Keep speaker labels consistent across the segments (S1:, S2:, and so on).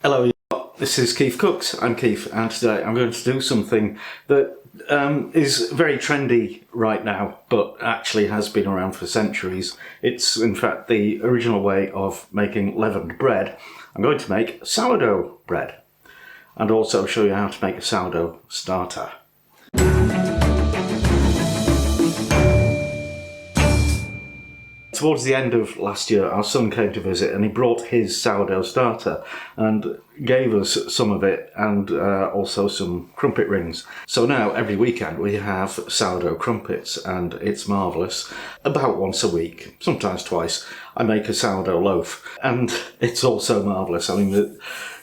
S1: Hello, this is KeefCooks. I'm Keef, and today I'm going to do something that is very trendy right now, but actually has been around for centuries. It's in fact the original way of making leavened bread. I'm going to make sourdough bread, and also show you how to make a sourdough starter. Towards the end of last year, our son came to visit and he brought his sourdough starter and gave us some of it, and also some crumpet rings. So now every weekend we have sourdough crumpets, and it's marvellous. About once a week, sometimes twice, I make a sourdough loaf, and it's also marvellous. I mean, the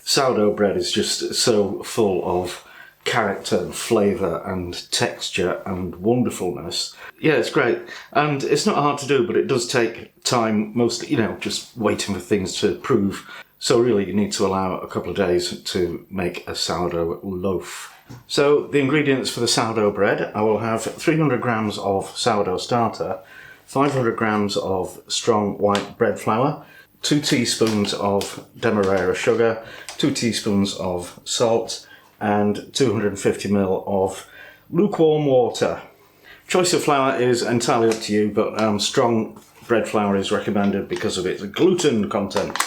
S1: sourdough bread is just so full of character and flavour and texture and wonderfulness. Yeah, it's great, and it's not hard to do, but it does take time, mostly, just waiting for things to prove. So really you need to allow a couple of days to make a sourdough loaf. So the ingredients for the sourdough bread: I will have 300 grams of sourdough starter, 500 grams of strong white bread flour, 2 teaspoons of demerara sugar, 2 teaspoons of salt, and 250 ml of lukewarm water. Choice of flour is entirely up to you, but strong bread flour is recommended because of its gluten content.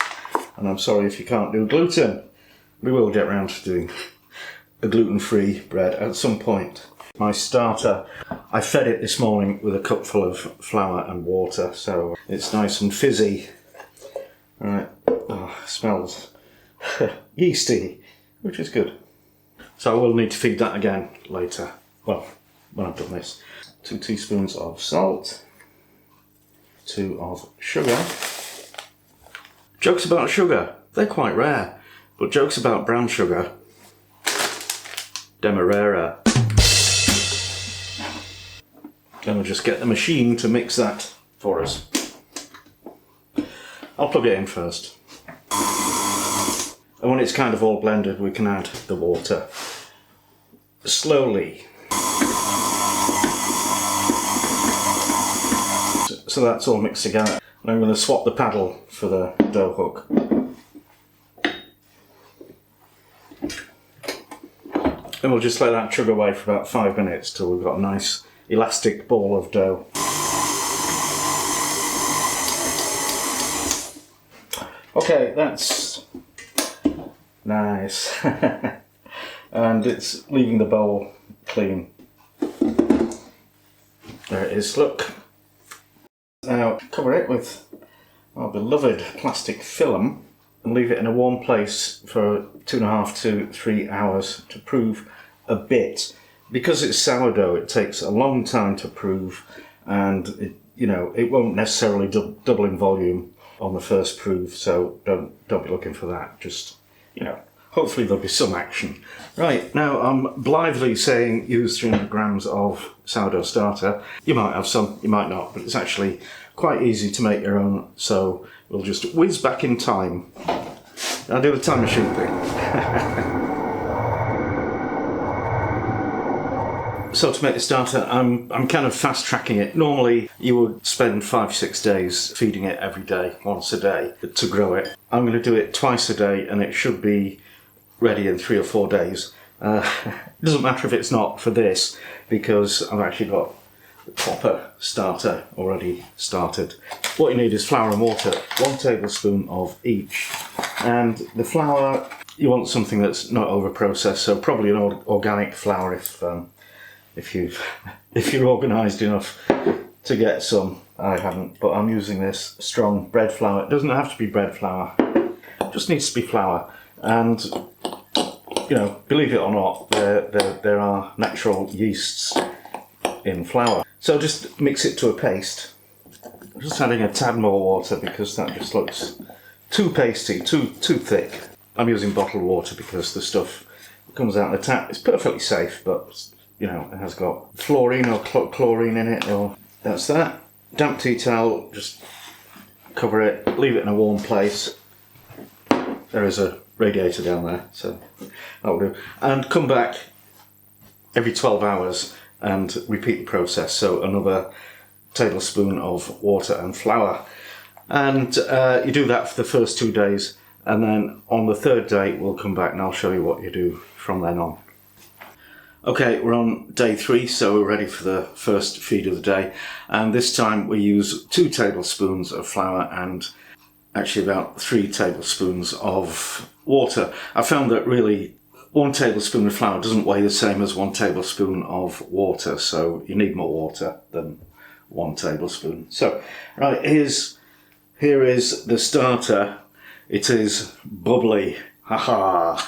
S1: And I'm sorry if you can't do gluten. We will get around to doing a gluten-free bread at some point. My starter, I fed it this morning with a cupful of flour and water, so it's nice and fizzy. Right, smells yeasty, which is good. So I will need to feed that again later. Well, when I've done this. 2 teaspoons of salt, 2 of sugar. Jokes about sugar, they're quite rare, but jokes about brown sugar, demerara. Then we'll just get the machine to mix that for us. I'll plug it in first. And when it's kind of all blended, we can add the water. Slowly. So that's all mixed together. And I'm going to swap the paddle for the dough hook. And we'll just let that chug away for about 5 minutes till we've got a nice elastic ball of dough. Okay, that's nice. And it's leaving the bowl clean. There it is, look. Now cover it with our beloved plastic film and leave it in a warm place for 2.5 to 3 hours to prove a bit. Because it's sourdough, it takes a long time to prove, and it won't necessarily double in volume on the first prove, so don't be looking for that. Just, hopefully there'll be some action. Right, now I'm blithely saying use 300 grams of sourdough starter. You might have some, you might not, but it's actually quite easy to make your own, so we'll just whiz back in time. I'll do the time machine thing. So to make the starter, I'm kind of fast tracking it. Normally you would spend 5-6 days feeding it every day, once a day, to grow it. I'm going to do it twice a day, and it should be ready in 3 or 4 days. It doesn't matter if it's not for this, because I've actually got the proper starter already started. What you need is flour and water, 1 tablespoon of each. And the flour, you want something that's not over processed, so probably an organic flour if you're organised enough to get some. I haven't, but I'm using this strong bread flour. It doesn't have to be bread flour, it just needs to be flour. And believe it or not, there are natural yeasts in flour. So just mix it to a paste. I'm just adding a tad more water because that just looks too pasty, too thick. I'm using bottled water because the stuff that comes out of the tap is perfectly safe, but it has got fluorine or chlorine in it, or that's that. Damp tea towel, just cover it, leave it in a warm place. There is a radiator down there, so that will do. And come back every 12 hours and repeat the process. So another tablespoon of water and flour. And you do that for the first 2 days, And then on the third day we'll come back and I'll show you what you do from then on. Okay, we're on day 3, so we're ready for the first feed of the day. And this time we use 2 tablespoons of flour and actually about 3 tablespoons of water. I found that really 1 tablespoon of flour doesn't weigh the same as 1 tablespoon of water, so you need more water than 1 tablespoon. So, right, here is the starter. It is bubbly. Haha!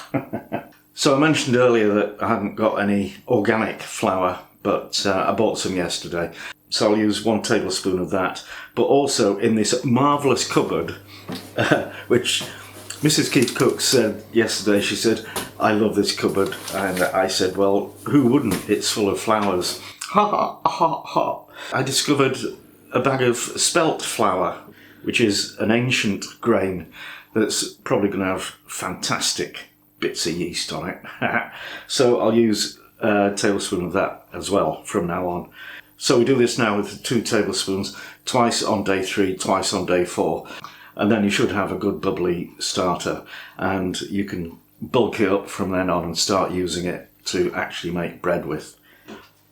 S1: So I mentioned earlier that I hadn't got any organic flour, but I bought some yesterday. So I'll use 1 tablespoon of that. But also in this marvellous cupboard, which Mrs. KeefCooks said yesterday, she said, "I love this cupboard." And I said, well, who wouldn't? It's full of flowers. Ha ha ha ha. I discovered a bag of spelt flour, which is an ancient grain that's probably going to have fantastic bits of yeast on it. So I'll use a tablespoon of that as well from now on. So we do this now with 2 tablespoons, twice on day 3, twice on day 4. And then you should have a good bubbly starter, and you can bulk it up from then on and start using it to actually make bread with.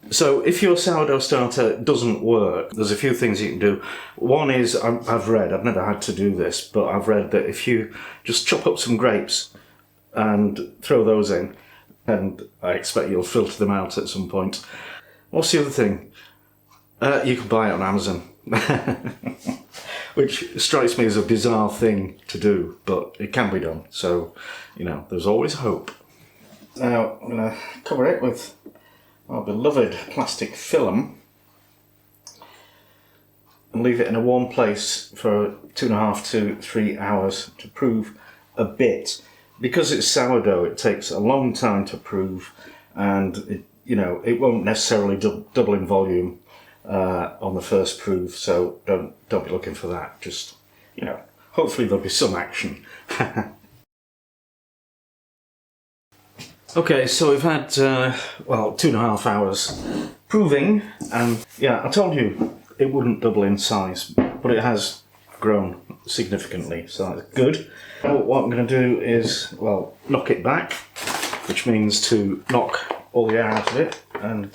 S1: So if your sourdough starter doesn't work, there's a few things you can do. One is, I've never had to do this, but I've read that if you just chop up some grapes and throw those in, and I expect you'll filter them out at some point. What's the other thing? You can buy it on Amazon. Which strikes me as a bizarre thing to do, but it can be done, so, you know, there's always hope. Now, I'm going to cover it with our beloved plastic film and leave it in a warm place for 2.5 to 3 hours to prove a bit. Because it's sourdough, it takes a long time to prove, and it won't necessarily double in volume on the first proof, so don't be looking for that. Just, hopefully there'll be some action. Okay, so we've had 2.5 hours proving, and yeah, I told you it wouldn't double in size, but it has grown significantly, so that's good. Now, what I'm going to do is, knock it back, which means to knock all the air out of it, and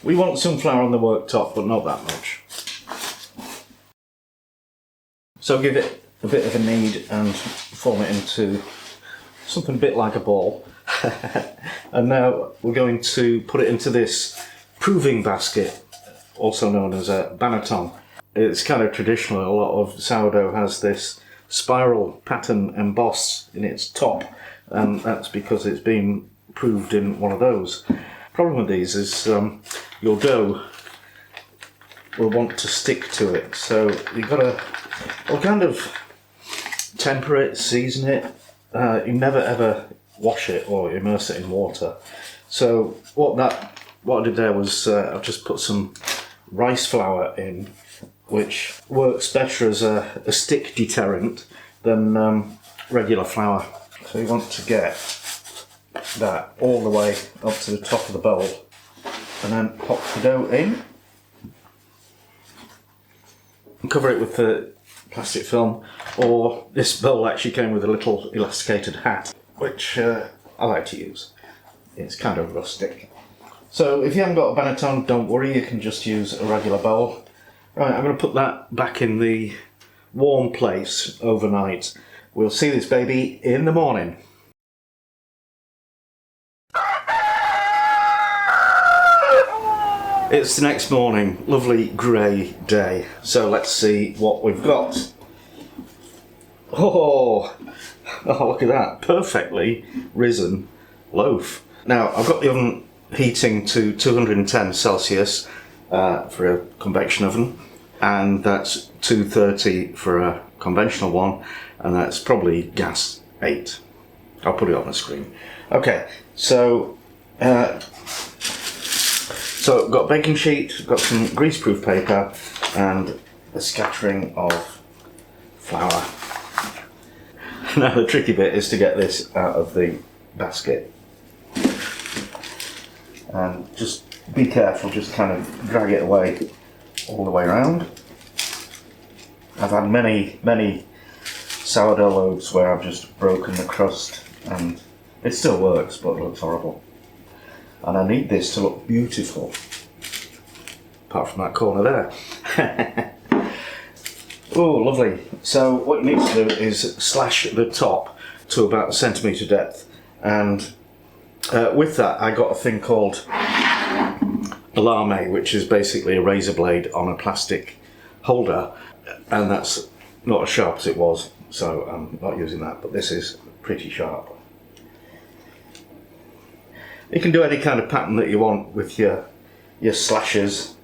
S1: we want some flour on the worktop, but not that much. So give it a bit of a knead and form it into something a bit like a ball. And now we're going to put it into this proving basket, also known as a banneton. It's kind of traditional. A lot of sourdough has this spiral pattern embossed in its top, and that's because it's been proved in one of those. Problem with these is your dough will want to stick to it, so you've got to kind of temper it, season it. You never ever wash it or immerse it in water. So what I did there was I've just put some rice flour in, which works better as a stick deterrent than regular flour. So you want to get that all the way up to the top of the bowl, and then pop the dough in and cover it with the plastic film, or this bowl actually came with a little elasticated hat, which I like to use. It's kind of rustic. So if you haven't got a banneton, don't worry, you can just use a regular bowl. Right, I'm going to put that back in the warm place overnight. We'll see this baby in the morning. It's the next morning, lovely grey day, so let's see what we've got. Oh, look at that, perfectly risen loaf. Now, I've got the oven heating to 210 Celsius for a convection oven, and that's 230 for a conventional one, and that's probably gas 8. I'll put it on the screen. Okay, so I've got a baking sheet, I've got some greaseproof paper, and a scattering of flour. Now the tricky bit is to get this out of the basket. And just be careful, just kind of drag it away all the way around. I've had many sourdough loaves where I've just broken the crust and it still works, but it looks horrible. And I need this to look beautiful. Apart from that corner there. Oh, lovely. So what you need to do is slash the top to about 1 centimetre depth. And with that, I got a thing called a lame, which is basically a razor blade on a plastic holder. And that's not as sharp as it was, so I'm not using that, but this is pretty sharp. You can do any kind of pattern that you want with your slashes.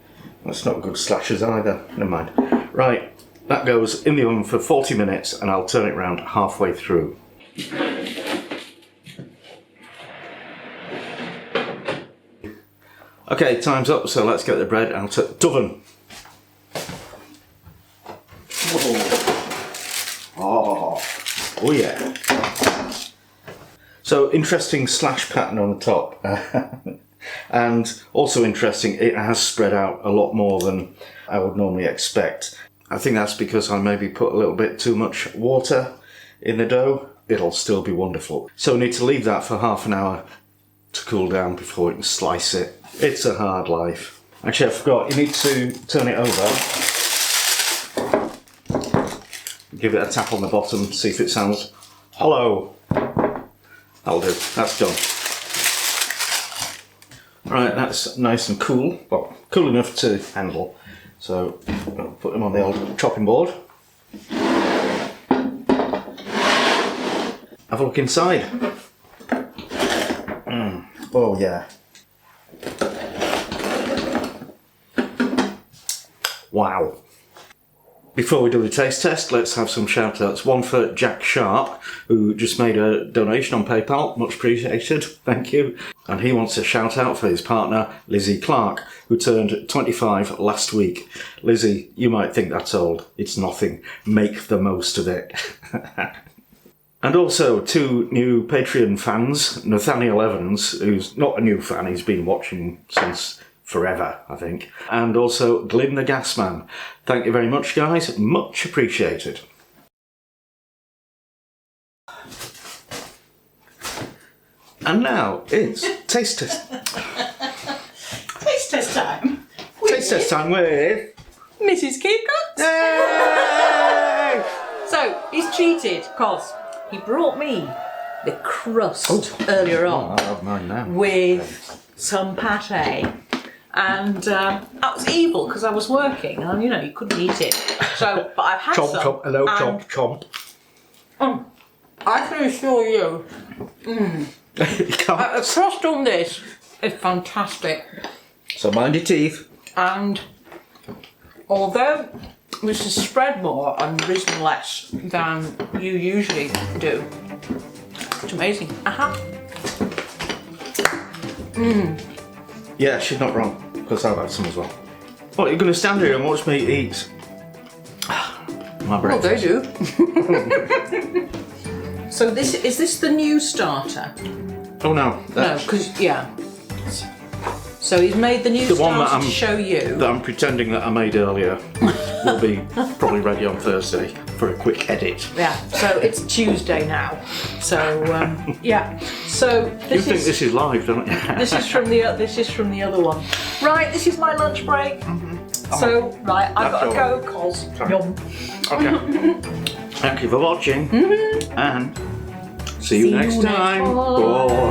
S1: That's not good slashes either, never mind. Right, that goes in the oven for 40 minutes and I'll turn it around halfway through. Okay, time's up, so let's get the bread out of the oven. Oh yeah. So interesting slash pattern on the top. And also interesting, it has spread out a lot more than I would normally expect. I think that's because I maybe put a little bit too much water in the dough. It'll still be wonderful. So we need to leave that for half an hour to cool down before we can slice it. It's a hard life. Actually, I forgot, you need to turn it over. Give it a tap on the bottom, see if it sounds hollow. That'll do, that's done. Right, that's nice and cool. Well, cool enough to handle. So, I'll put them on the old chopping board. Have a look inside. Oh yeah. Wow. Before we do the taste test, let's have some shout outs. One for Jack Sharp, who just made a donation on PayPal, much appreciated, thank you. And he wants a shout out for his partner, Lizzie Clark, who turned 25 last week. Lizzie, you might think that's old, it's nothing, make the most of it. And also 2 new Patreon fans, Nathaniel Evans, who's not a new fan, he's been watching since forever, I think. And also Glyn the Gasman. Thank you very much, guys. Much appreciated. And now it's taste test.
S2: Taste test time.
S1: Taste test time with
S2: Mrs. KeefCooks.
S1: Yay!
S2: So he's cheated because he brought me the crust earlier on
S1: I have mine now.
S2: with some pate. And that was evil because I was working and you couldn't eat it. So, but I've had some.
S1: Chomp, hello, chomp.
S2: I can assure you, the crust on this is fantastic.
S1: So mind your teeth.
S2: And although this is spread more and risen less than you usually do, it's amazing.
S1: Yeah, she's not wrong, because I've had some as well. What, you're going to stand here and watch me eat? My breakfast.
S2: Well, they do. So is this the new starter?
S1: Oh no.
S2: No, because, yeah. So he's made the new starter to show you.
S1: That I'm pretending that I made earlier will be probably ready on Thursday for a quick edit.
S2: Yeah, so it's Tuesday now. So, yeah. So
S1: You think this is live, don't you?
S2: This is from the other one. Right, this is my lunch break. So, right, I've got to go, cause yum.
S1: Okay. Thank you for watching, and see you next time. Bye.